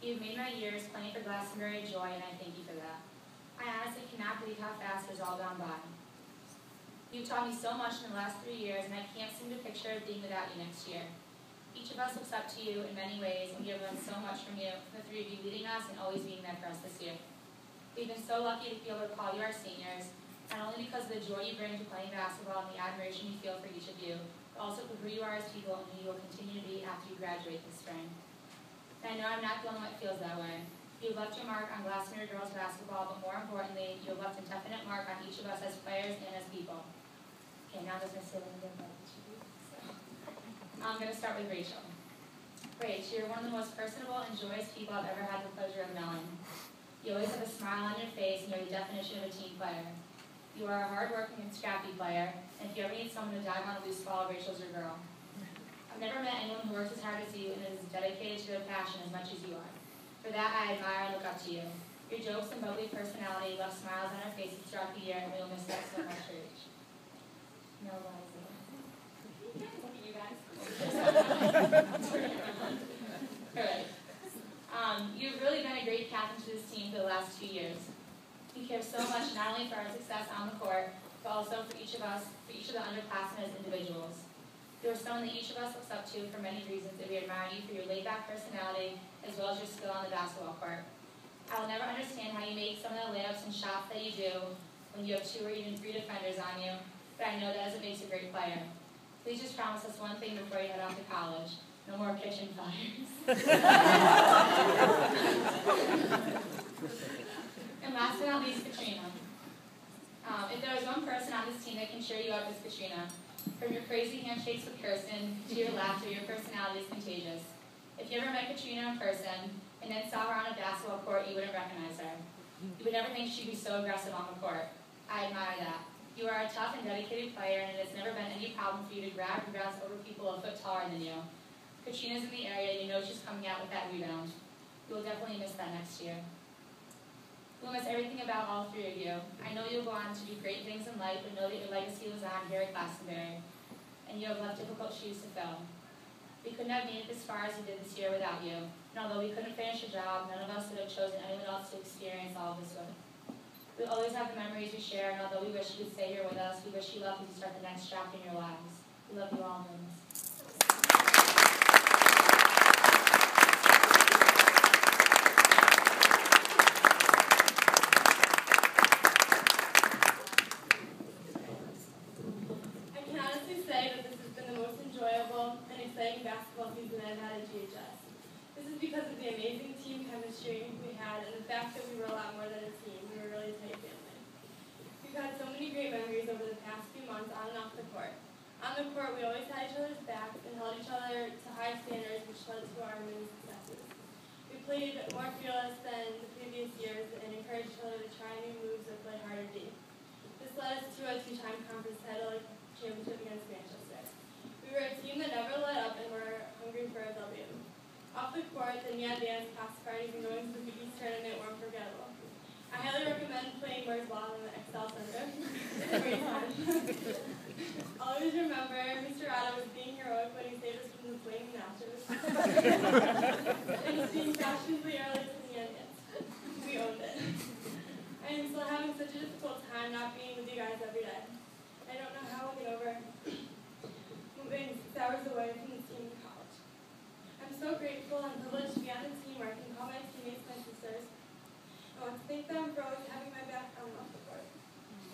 You've made my years playing for Glastonbury a joy, and I thank you for that. I honestly cannot believe how fast it has all gone by. You've taught me so much in the last 3 years, and I can't seem to picture being without you next year. Each of us looks up to you in many ways, and we have learned so much from you, from the three of you leading us and always being there for us this year. We've been so lucky to be able to call you our seniors, not only because of the joy you bring to playing basketball and the admiration we feel for each of you, but also for who you are as people and who you will continue to be after you graduate this spring. And I know I'm not the only one that feels that way. You've left your mark on Glastonbury girls basketball, but more importantly, you have left a definite mark on each of us as players and as people. Okay, now there's my sibling again, but I'm going to start with Rachel. Rach, you're one of the most personable and joyous people I've ever had the pleasure of knowing. You always have a smile on your face, and you're the definition of a team player. You are a hard-working and scrappy player, and if you ever need someone to dive on a loose ball, Rachel's your girl. I've never met anyone who works as hard as you and is dedicated to their passion as much as you are. For that, I admire and look up to you. Your jokes and bubbly personality left smiles on our faces throughout the year, and we will miss that so much, Rach. No, Liza. Look at you guys. All right. You've really been a great captain to this team for the last 2 years. You care so much not only for our success on the court, but also for each of us, for each of the underclassmen as individuals. You are someone that each of us looks up to for many reasons, and we admire you for your laid-back personality as well as your skill on the basketball court. I will never understand how you make some of the layups and shots that you do when you have 2 or even 3 defenders on you, but I know that is what makes you a great player. Please just promise us one thing before you head off to college. No more kitchen fires. And last but not least, Katrina. If there was one person on this team that can cheer you up, it's Katrina. From your crazy handshakes with Kirsten to your laughter, your personality is contagious. If you ever met Katrina in person and then saw her on a basketball court, you wouldn't recognize her. You would never think she'd be so aggressive on the court. I admire that. You are a tough and dedicated player, and it has never been any problem for you to grab and bounce over people a foot taller than you. Katrina's in the area, and you know she's coming out with that rebound. You will definitely miss that next year. We'll miss everything about all 3 of you. I know you'll go on to do great things in life, but know that your legacy was on here at Glastonbury, and you have left difficult shoes to fill. We couldn't have made it as far as we did this year without you, and although we couldn't finish the job, none of us would have chosen anyone else to experience all of this with. We'll always have the memories we share, and although we wish you could stay here with us, we wish you luck as you start the next chapter in your lives. We love you all, Mims. Basketball season I've had at GHS. This is because of the amazing team chemistry we had and the fact that we were a lot more than a team. We were really a tight family. We've had so many great memories over the past few months on and off the court. On the court, we always had each other's backs and held each other to high standards, which led to our many successes. We played more fearless than the previous years and encouraged each other to try new moves or play harder deep. This led us to a 2-time conference title championship against Manchester. We were a team that never let up and were hungry for a W. Off the court, the neon dance, past parties, and going to the Big East tournament were unforgettable. I highly recommend playing Moore's Law in the Excel Center. It's a great time. Always remember, Mr. Otto was being heroic when he saved us from the flaming nachos. And being fashionably early to the neon dance. We owned it. I am still having such a difficult time not being with you guys every day. I don't know how I'll get over moving 6 hours away from the team in college. I'm so grateful and privileged to be on the team where I can call my teammates my sisters. I want to thank them for always having my back on and off the court.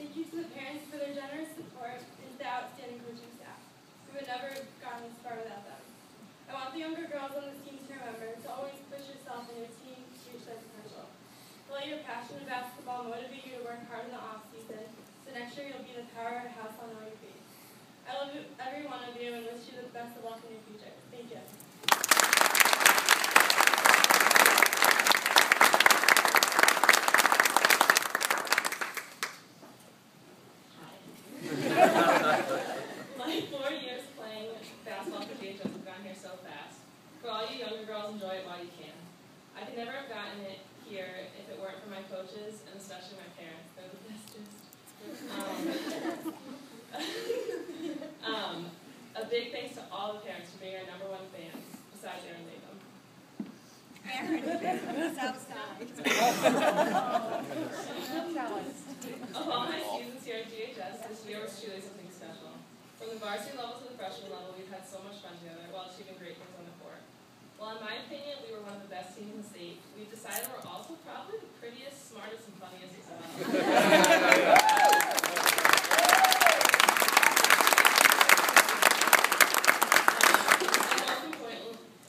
Thank you to the parents for their generous support and the outstanding coaching staff. We would never have gotten this far without them. I want the younger girls on this team to remember to always push yourself and your team to reach their potential. To let your passion of basketball motivate you to work hard in the off-season, so next year you'll be the powerhouse on all your feet. I love every one of you and wish you the best of luck in your future. Thank you. My 4 years playing basketball for GHS have gone here so fast. For all you younger girls, enjoy it while you can. I could never have gotten it here if it weren't for my coaches and especially my parents. They're the bestest. A big thanks to all the parents for being our #1 fans, besides Aaron Latham. I Aaron. He's outside. Of all my seasons here at GHS, this year was truly something special. From the varsity level to the freshman level, we've had so much fun together while achieving great things on the court. While in my opinion, we were one of the best teams in the state, we've decided we're also probably the prettiest, smartest, and funniest as well.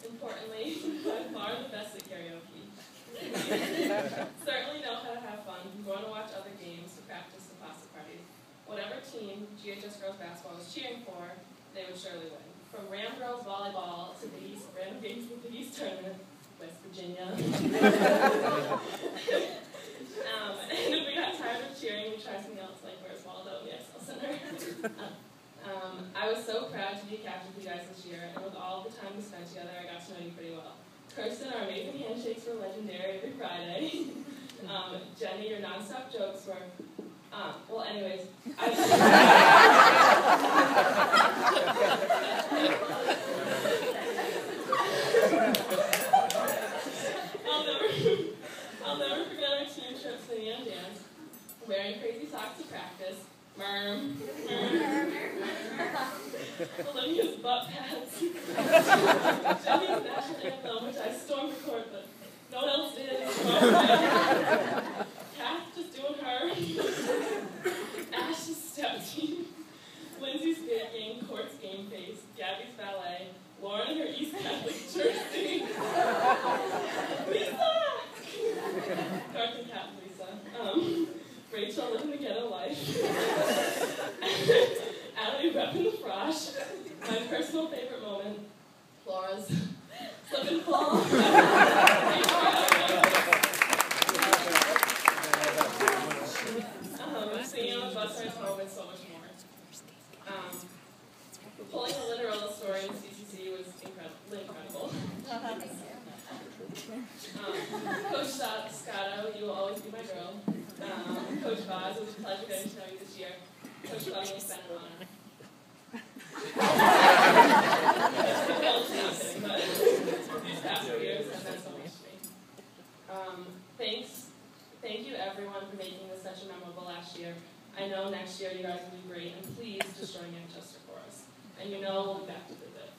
Importantly, by far the best at karaoke. Certainly know how to have fun, from going to watch other games, to practice, to pasta parties. Whatever team GHS girls basketball was cheering for, they would surely win. From Ram girls volleyball to the East random games with the East tournament, West Virginia. And if we got tired of cheering, we'd try something else like Where's Waldo, the XL Center. I was so proud to be a captain for you guys this year, and with all the time we spent together, I got to know you pretty well. Kirsten, our amazing handshakes were legendary every Friday. Jenny, your nonstop jokes were, well, anyways, I'll never forget our team trips to the Yam Dance, wearing crazy socks to practice, Olivia's butt pads, Jenny's national anthem, which I stormed the court, but no one else did. Kath just doing her. Ash's step team, Lindsay's baking, Court's game face, Gabby's ballet, Lauren and her East Catholic church singing. Lisa! Garth and Kat and Lisa. Rachel living the ghetto life. Allie repping the frosh. My personal favorite moment, Laura's slip and fall. Singing on the bus rides home and so much more. Pulling the Cinderella story in CCC was incredible. Coach Scotto, you will always be my girl. Coach Boz, it was a pleasure getting to know you this year. Coach Bunny has been an honor. But these past 4 years have meant so much to me. Thank you everyone for making this such a memorable last year. I know next year you guys will do great, and please just join Manchester for us. And you know we'll be back to visit.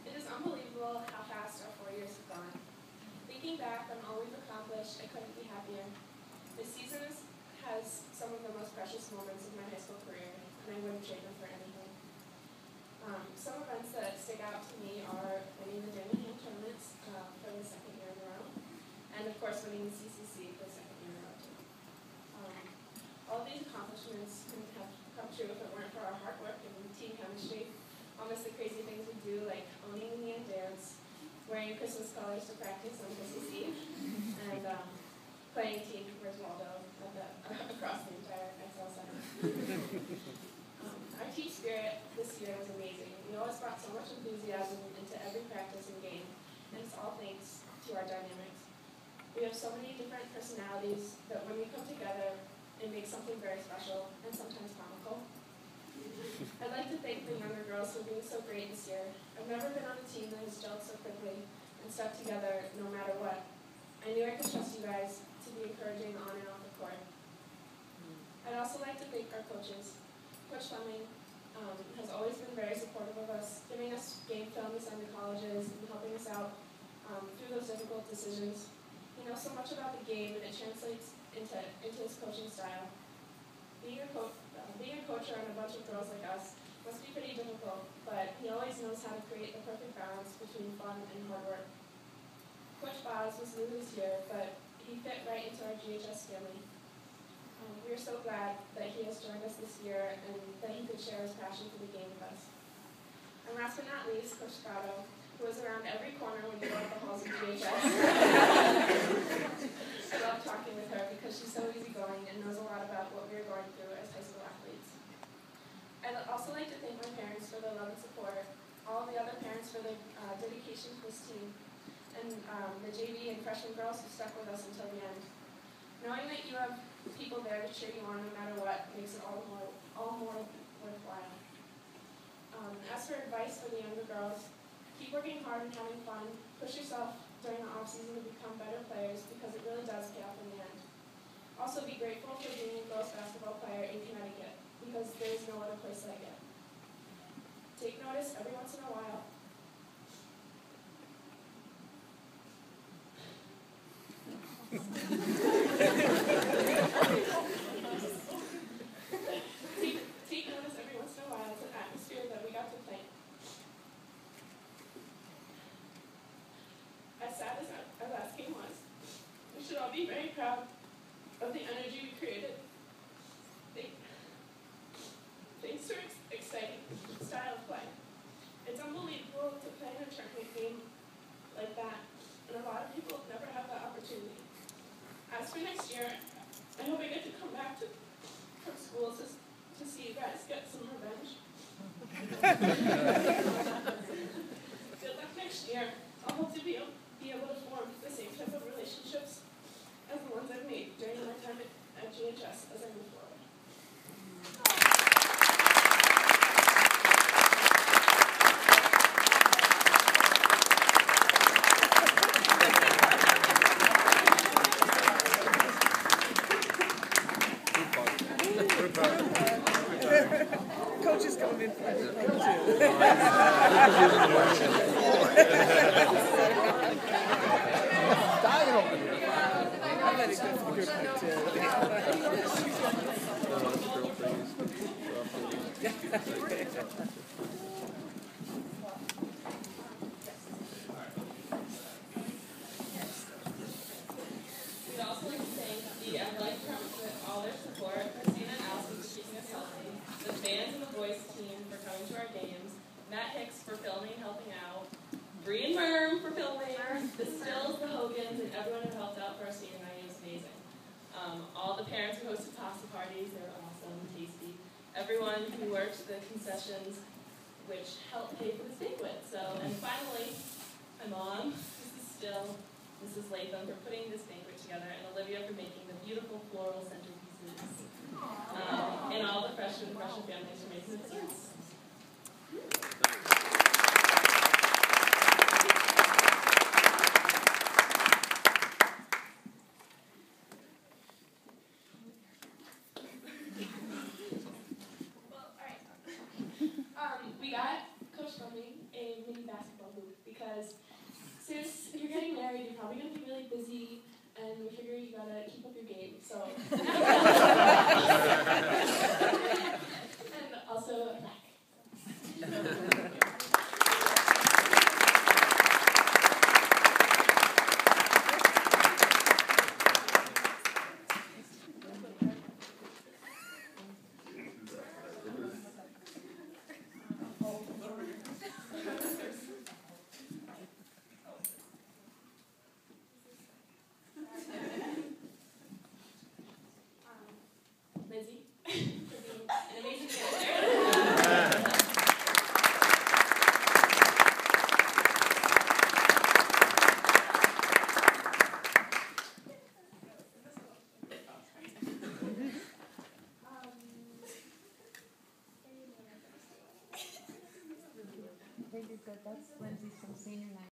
It is unbelievable how fast our 4 years have gone. Thinking back on all we've accomplished, I couldn't be happier. This season has some of the most precious moments of my high school career, and I wouldn't trade them for anything. Some events that stick out to me are winning the Banquet tournaments for the second year in a row, and of course winning the CCC for the second year in a row too. All of these accomplishments couldn't have come true if it weren't for our hard work and team chemistry. Almost the crazy things we do, like owning the Yam Dance, wearing Christmas colors to practice on Christmas Eve, and playing team Where's Waldo across the entire XL Center. Our team spirit this year was amazing. We always brought so much enthusiasm into every practice and game, and it's all thanks to our dynamics. We have so many different personalities that when we come together, it makes something very special and sometimes comical. I'd like to thank the younger girls for being so great this year. I've never been on a team that has gelled so quickly and stuck together no matter what. I knew I could trust you guys to be encouraging on and off the court. I'd also like to thank our coaches. Coach Fleming has always been very supportive of us, giving us game film to send to colleges and helping us out through those difficult decisions. He knows so much about the game, and it translates into his coaching style. Being a coach around a bunch of girls like us must be pretty difficult, but he always knows how to create the perfect balance between fun and hard work. Coach Boz was new this year, but he fit right into our GHS family. We are so glad that he has joined us this year and that he could share his passion for the game with us. And last but not least, Coach Scotto, who was around every corner when we were at the halls of GHS. I love talking with her because she's so easygoing and knows a lot about what we are going through as high school athletes. I'd also like to thank my parents for their love and support, all the other parents for their dedication to this team, and the JV and freshman girls who stuck with us until the end. Knowing that you have people there to cheer you on no matter what makes it all more worthwhile. As for advice for the younger girls, keep working hard and having fun. Push yourself during the off-season to become better players because it really does pay off in the end. Also be grateful for being a girls basketball player in Connecticut because there is no other place like it. Take notice every once in a while. Take notice every once in a while. It's an atmosphere that we got to play. As sad as our last game was, we should all be very proud of the energy we created. Thanks to our exciting style of play. It's unbelievable to play in a tournament game like that, and a lot of people never have that opportunity. As for next year, I hope I get to come back from school to see you guys get some revenge. Good luck next year. I'll hope to be able to form the same type of relationships as the ones I've made during my time at GHS as I move forward. Coach is coming in for too. I'm letting go for the group too. We'd also like to thank the athletic department for all their support, Christina and Allison for keeping us healthy, the band and the boys team for coming to our games, Matt Hicks for filming, helping out, Bree and Merm for filming, the Stills, the Hogans, and everyone who helped out for our senior night. It was amazing. All the parents who hosted pasta parties, they were awesome and tasty. Everyone who worked the concessions, which helped pay for this banquet. And finally, my mom, Mrs. Latham for putting this banquet together, and Olivia for making the beautiful floral centerpieces. And all the freshman families for making the desserts. We got Coach Fleming a mini basketball hoop because since you're getting married, you're probably going to be really busy, and we figure you gotta keep up your game. So, and also a plaque. Lizzie, for being an amazing dancer. That's Lindsay from senior night.